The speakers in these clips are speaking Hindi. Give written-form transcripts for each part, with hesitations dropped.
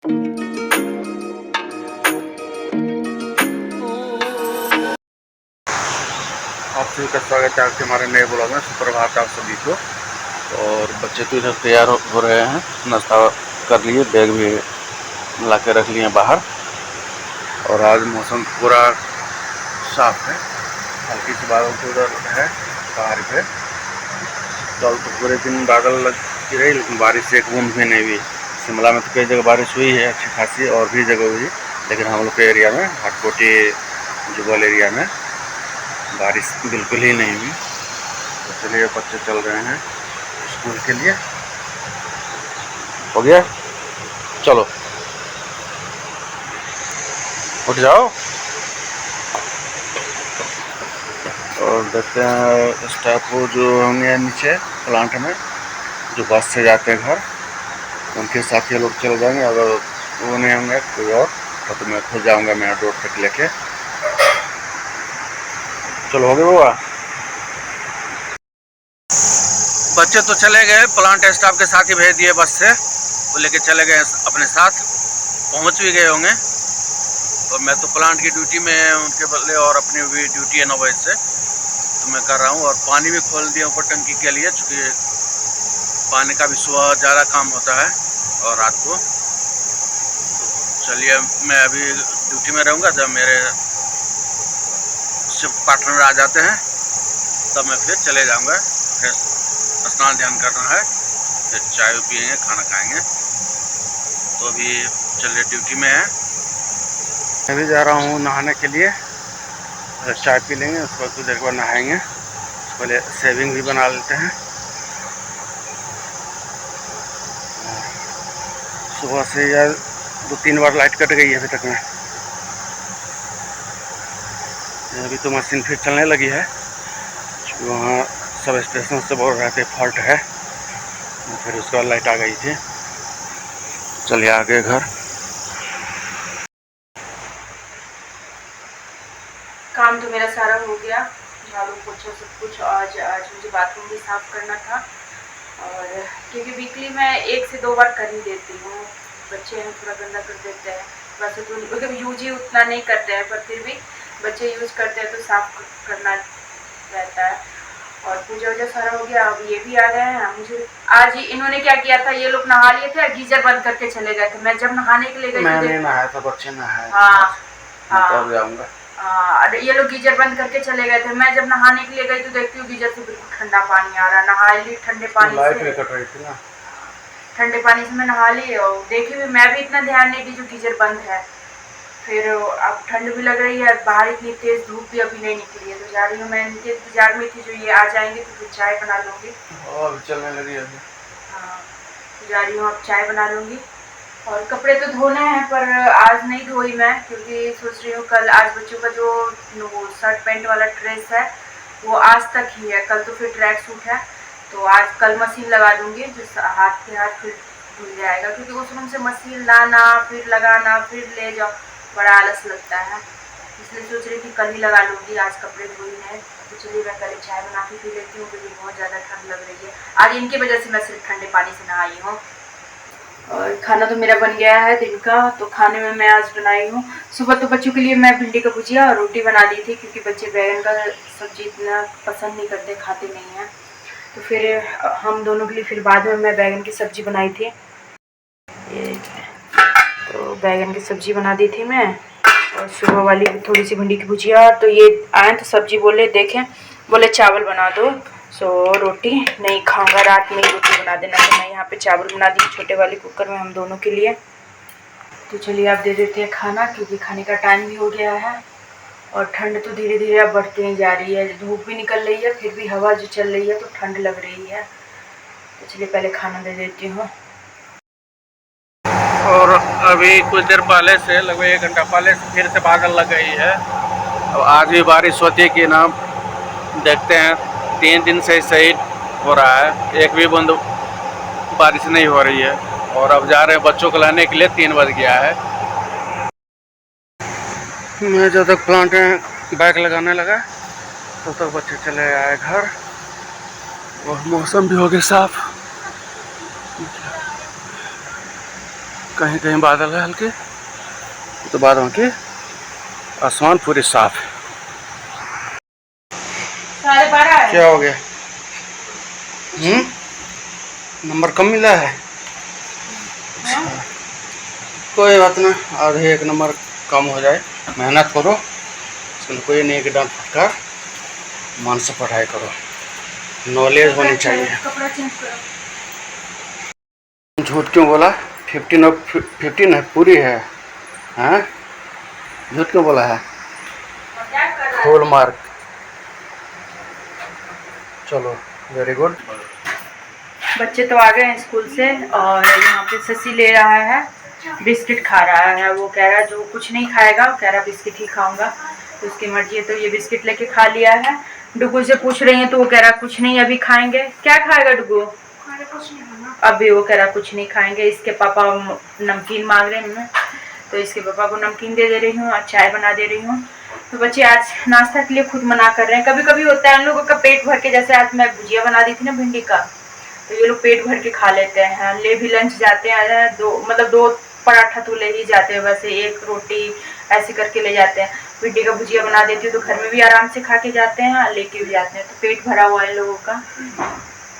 आप सभी का स्वागत है आपके हमारे नए ब्लॉग में। सुप्रभात आप सभी को। और बच्चे तो इधर तैयार हो रहे हैं, नाश्ता कर लिए, बैग भी ला के रख लिए बाहर। और आज मौसम पूरा साफ है, हल्की सी बादल तो उधर है बाहर पे। कल तो पूरे दिन बादल लगी रही, लेकिन बारिश एक बूंद भी नहीं हुई। शिमला में तो कई जगह बारिश हुई है अच्छी खासी, और भी जगह हुई, लेकिन हम लोग के एरिया में, हाटकोटी जुगल एरिया में बारिश बिल्कुल ही नहीं हुई। तो चलिए बच्चे चल रहे हैं स्कूल के लिए। हो गया, चलो उठ जाओ। और देखते हैं स्टाफ जो होंगे नीचे प्लांट में, जो बस से जाते हैं घर, उनके साथ ये लोग चल जाएंगे। अगर वो नहीं होंगे कोई और तो मैं खुद जाऊंगा मेरा रोड तक लेके। चलो हो गया बाबा। बच्चे तो चले गए, प्लांट स्टाफ के साथ ही भेज दिए बस से, वो लेके चले गए अपने साथ, पहुंच भी गए होंगे। और मैं तो प्लांट की ड्यूटी में उनके बदले, और अपनी भी ड्यूटी है 9 बजे से, तो मैं कर रहा हूँ। और पानी भी खोल दिया ऊपर टंकी के लिए, चूँकि पानी का भी सुबह ज़्यादा काम होता है और रात को। चलिए मैं अभी ड्यूटी में रहूँगा, जब मेरे शिफ्ट पार्टनर आ जाते हैं तब मैं फिर चले जाऊँगा। फिर स्नान ध्यान करना है, फिर चाय पियेंगे, खाना खाएंगे। तो अभी चलिए ड्यूटी में है। मैं भी जा रहा हूँ नहाने के लिए, चाय पी लेंगे, उसके बाद कुछ देर बाद नहाएंगे। पहले सेविंग भी बना लेते हैं। सुबह से यार 2-3 बार लाइट कट गई है अभी तक में। अभी तो मशीन फिर चलने लगी है, वहाँ सब स्टेशन से बोल रहे थे फॉल्ट है, फिर उसके बाद लाइट आ गई थी। चलिए आगे घर। काम तो मेरा सारा हो गया, झाड़ू पोछा सब कुछ। आज मुझे बाथरूम भी साफ करना था, और क्योंकि वीकली मैं 1 से 2 बार कर ही देती हूँ। बच्चे हैं थोड़ा गंदा कर देते हैं, वैसे तो मतलब यूज ही उतना नहीं करते हैं, पर फिर भी बच्चे यूज करते हैं तो साफ करना रहता है। और पूजा वूजा सारा हो गया। अब ये भी आ गए हैं। मुझे आज इन्होंने क्या किया था, ये लोग नहा लिए थे, गीजर बंद करके चले गए थे। मैं जब नहाने के लिए गई, मैं नहीं नहाया था, बच्चे नहाए। हाँ तब जाऊंगा। ये लोग गीजर बंद करके चले गए थे। मैं जब नहाने के लिए गई तो देखती हूँ गीजर से बिल्कुल ठंडा पानी आ रहा। नहा ली ठंडे पानी से, कट रही थी ना, ठंडे पानी से मैं नहा ली। और देखी भी, मैं भी इतना ध्यान नहीं दी जो गीजर बंद है। फिर अब ठंड भी लग रही है, बाहर इतनी तेज धूप भी अभी नहीं निकली है, तो जा रही हूँ। मैं इनके इंतजार में थी, जो ये आ जाएंगे तो फिर चाय बना लूँगी। और चलने लगी अभी। हाँ, जा रही हूँ, अब चाय बना लूँगी। और कपड़े तो धोने हैं, पर आज नहीं धोई मैं, क्योंकि सोच रही हूँ कल, आज बच्चों का जो शर्ट पैंट वाला ड्रेस है वो आज तक ही है, कल तो फिर ट्रैक सूट है, तो आज कल मशीन लगा दूँगी, जिस हाथ के हाथ फिर धुल जाएगा। क्योंकि उस रूम से मशीन लाना, फिर लगाना, फिर ले जाओ, बड़ा आलस लगता है, इसलिए सोच रही थी कल ही लगा लूँगी। आज कपड़े धोई हैं, तो चलिए मैं पहले चाय बना के पी लेती हूँ, क्योंकि बहुत ज़्यादा ठंड लग रही है। आज इनकी वजह से मैं सिर्फ ठंडे पानी से नहाई हूँ। और खाना तो मेरा बन गया है दिन का। तो खाने में मैं आज बनाई हूँ, सुबह तो बच्चों के लिए मैं भिंडी का भुजिया और रोटी बना दी थी, क्योंकि बच्चे बैंगन का सब्जी इतना पसंद नहीं करते, खाते नहीं हैं। तो फिर हम दोनों के लिए फिर बाद में मैं बैंगन की सब्जी बनाई थी। तो बैंगन की सब्जी बना दी थी मैं, और सुबह वाली थोड़ी सी भिंडी की भुजिया। तो ये आए तो सब्जी बोले, देखें, बोले चावल बना दो। सो रोटी नहीं खाऊंगा, रात में ही रोटी बना देना। तो मैं यहाँ पे चावल बना दी छोटे वाले कुकर में हम दोनों के लिए। तो चलिए आप दे देते हैं खाना, क्योंकि खाने का टाइम भी हो गया है। और ठंड तो धीरे धीरे अब बढ़ती ही जा रही है, धूप भी निकल रही है, फिर भी हवा जो चल रही है तो ठंड लग रही है। तो चलिए पहले खाना दे देती हूँ। और अभी कुछ देर पहले से, लगभग 1 घंटा पहले से फिर से बादल लग गई है। अब आज भी बारिश होती है कि ना, देखते हैं। 3 दिन से सही हो रहा है, एक भी बूंद बारिश नहीं हो रही है। और अब जा रहे हैं बच्चों को लाने के लिए, 3 बज गया है। मैं जब तक प्लांट में बैग लगाने लगा तब तक बच्चे चले आए घर, और मौसम भी हो गया साफ। कहीं कहीं बादल है हल्के, तो बादलों के आसमान पूरे साफ है। 12:30 है। क्या हो गया? नंबर कम मिला है? हाँ? अच्छा, कोई बात ना, आधे एक नंबर कम हो जाए, मेहनत करो, इसमें कोई नहीं, एकदम फटकार मन से पढ़ाई करो, नॉलेज होनी चाहिए। कपड़ा चेंज करो। झूठ क्यों बोला? 15 है, पूरी है। हाँ, झूठ क्यों बोला है? मजाक कर रहा फुल है। मार्क। चलो, वेरी गुड। बच्चे तो आ गए हैं स्कूल से और यहाँ पे शशि ले रहा है, बिस्किट खा रहा है। वो कह रहा है जो कुछ नहीं खाएगा, कह रहा बिस्किट ही खाऊंगा, तो उसकी मर्जी है। तो ये बिस्किट लेके खा लिया है। डुगू से पूछ रही है तो वो कह रहा कुछ नहीं अभी खाएंगे। क्या खाएगा डुगू? अभी वो कह रहा कुछ नहीं खाएंगे। इसके पापा नमकीन मांग रहे हैं, तो इसके पापा को नमकीन दे रही हूँ और चाय बना दे रही हूँ। तो बच्चे आज नाश्ता के लिए खुद मना कर रहे हैं। कभी कभी होता है उन लोगों का पेट भर के, जैसे आज मैं भुजिया बना दी थी ना भिंडी का, तो ये लोग पेट भर के खा लेते हैं। ले भी लंच जाते हैं, दो पराठा तो ले ही जाते हैं, वैसे एक रोटी ऐसे करके ले जाते हैं। भिंडी का भुजिया बना देती हूँ तो घर में भी आराम से खा के जाते हैं, लेके भी जाते हैं, तो पेट भरा हुआ है इन लोगों का।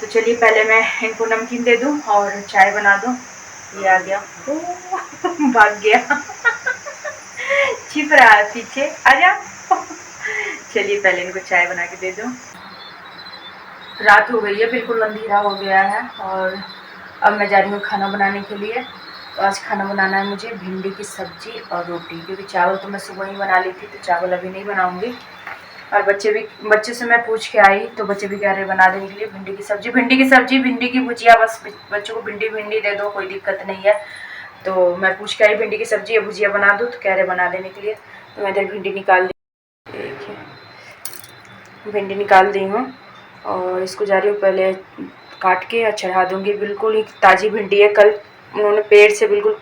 तो चलिए पहले मैं इनको नमकीन दे दूँ और चाय बना दूँ। ये आ गया, भाग गया, छिप रहा है पीछे, आजा। चलिए पहले इनको चाय बना के दे दूँ। रात हो गई है, बिल्कुल अंधेरा हो गया है और अब मैं जा रही हूँ खाना बनाने के लिए। तो आज खाना बनाना है मुझे भिंडी की सब्जी और रोटी, क्योंकि चावल तो मैं सुबह ही बना ली थी, तो चावल अभी नहीं बनाऊंगी। और बच्चे से मैं पूछ के आई तो बच्चे भी कह रहे बना देने के लिए भिंडी की सब्जी, भिंडी की भुजिया। बस बच्चों को भिंडी दे दो, कोई दिक्कत नहीं है। तो मैं पूछ के आई भिंडी की सब्जी या भुजिया बना दूँ, तो कह रहे बना देने के लिए। तो मैं इधर भिंडी निकाल दी, देखिए भिंडी निकाल दी हूँ और इसको जा रही हूँ पहले काट के या चढ़ा दूँगी। बिल्कुल ही ताज़ी भिंडी है, कल उन्होंने पेड़ से बिल्कुल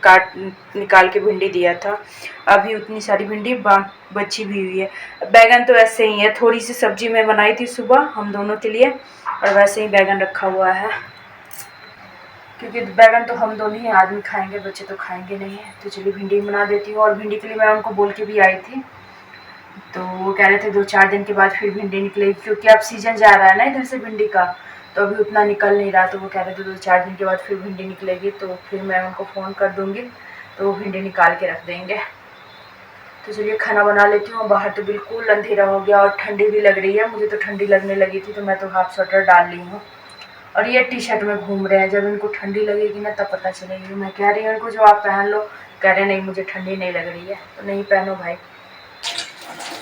निकाल के भिंडी दिया था। अभी उतनी सारी भिंडी बची भी हुई है। बैगन तो ऐसे ही है, थोड़ी सी सब्जी मैं बनाई थी सुबह हम दोनों के लिए, और वैसे ही बैगन रखा हुआ है, क्योंकि बैगन तो हम दोनों ही आदमी खाएंगे, बच्चे तो खाएंगे नहीं है। तो चलिए भिंडी बना देती हूँ। और भिंडी के लिए मैं उनको बोल के भी आई थी, तो वो कह रहे थे 2-4 दिन के बाद फिर भिंडी निकलेगी, क्योंकि अब सीजन जा रहा है ना इधर से भिंडी का, तो अभी उतना निकल नहीं रहा। तो वो कह रहे थे 2-4 दिन के बाद फिर भिंडी निकलेगी, तो फिर मैं उनको फ़ोन कर दूँगी तो वो भिंडी निकाल के रख देंगे। तो चलिए खाना बना लेती हूँ। बाहर तो बिल्कुल अंधेरा हो गया और ठंडी भी लग रही है, मुझे तो ठंडी लगने लगी थी, तो मैं तो हाफ स्वेटर डाल ली हूँ। और ये टी शर्ट में घूम रहे हैं, जब इनको ठंडी लगेगी ना तब पता चलेगी। मैं कह रही हूँ इनको जो आप पहन लो, कह रहे नहीं मुझे ठंडी नहीं लग रही है, तो नहीं पहनो भाई।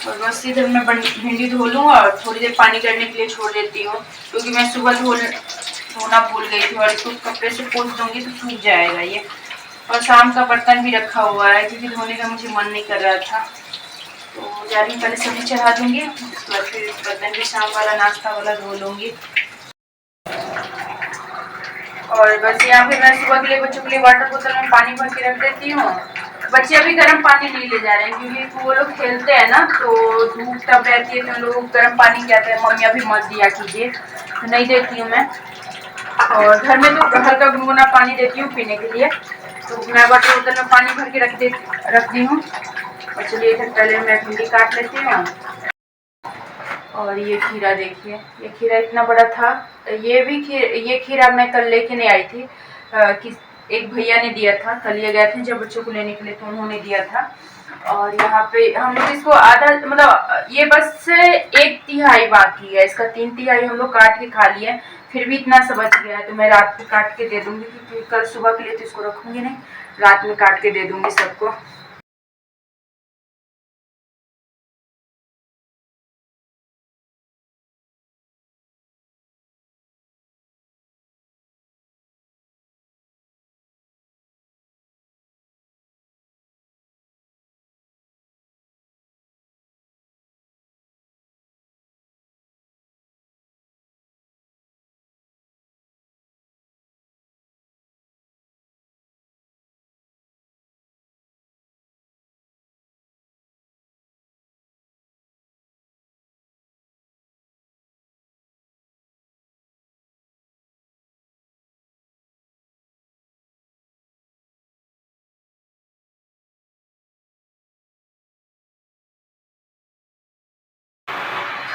और बस इधर मैं भिंडी धो लूँ और थोड़ी देर पानी करने के लिए छोड़ देती हूँ, क्योंकि मैं सुबह धोना भूल गई थी, और इसको कपड़े से पोंछ दूँगी तो सूख जाएगा ये। और शाम का बर्तन भी रखा हुआ है, क्योंकि धोने का मुझे मन नहीं कर रहा था। तो जा रही हूँ पहले सब्जी चढ़ा दूँगी, उसके बाद फिर बर्तन भी शाम वाला नाश्ता वाला धो लूँगी। और बस यहाँ पे मैं सुबह के लिए बच्चों के लिए वाटर बोतल में पानी भर के रख देती हूँ। बच्चे अभी गर्म पानी नहीं ले जा रहे हैं, क्योंकि वो लोग खेलते हैं ना, तो धूप तब रहती है, तो लोग गर्म पानी कहते हैं मम्मी अभी मत दिया कीजिए, तो नहीं देती हूँ मैं। और घर में तो हल्का गुनगुना पानी देती हूँ पीने के लिए, तो मैं वाटर बोतल में पानी भर के रख दी हूँ। और चलिए इधर पहले मैं भिंडी काट लेती हूँ। और ये खीरा देखिए, ये खीरा इतना बड़ा था। ये खीरा मैं कल लेके नहीं आई थी, कि एक भैया ने दिया था, कल ये गए थे जब बच्चों को लेने के लिए, तो उन्होंने दिया था। और यहाँ पे हम लोग इसको आधा, मतलब ये बस 1/3 बाकी है, इसका 3/3 हम लोग काट के खा लिए, फिर भी इतना सा बच गया है। तो मैं रात में काट के दे दूँगी, क्योंकि कल सुबह के लिए तो इसको रखूँगी नहीं, रात में काट के दे दूँगी सबको।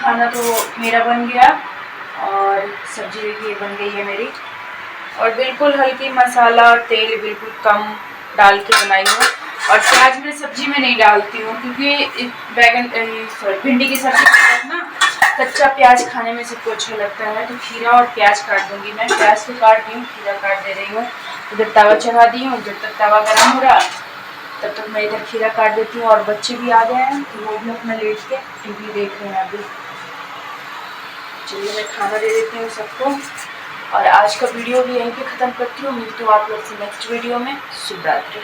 खाना तो मेरा बन गया और सब्जी देखिए बन गई है मेरी, और बिल्कुल हल्की मसाला और तेल बिल्कुल कम डाल के बनाई हूँ। और प्याज मैं सब्जी में नहीं डालती हूँ क्योंकि भिंडी की सब्जी के साथ ना कच्चा प्याज खाने में सबको अच्छा लगता है। तो खीरा और प्याज काट दूंगी मैं, प्याज तो काट दी हूँ, खीरा काट दे रही हूँ। इधर तवा चढ़ा दी हूँ, जब तक तवा गर्म हो रहा तब तक मैं इधर खीरा काट देती हूँ। और बच्चे भी आ गए हैं तो वो भी अपना लेट के टीवी देख रहे हैं अभी। चलिए मैं खाना दे देती हूँ सबको, और आज का वीडियो भी यहीं पे ख़त्म करती हूँ। मिलती हूँ आप लोग से नेक्स्ट वीडियो में। शुभ रात्रि।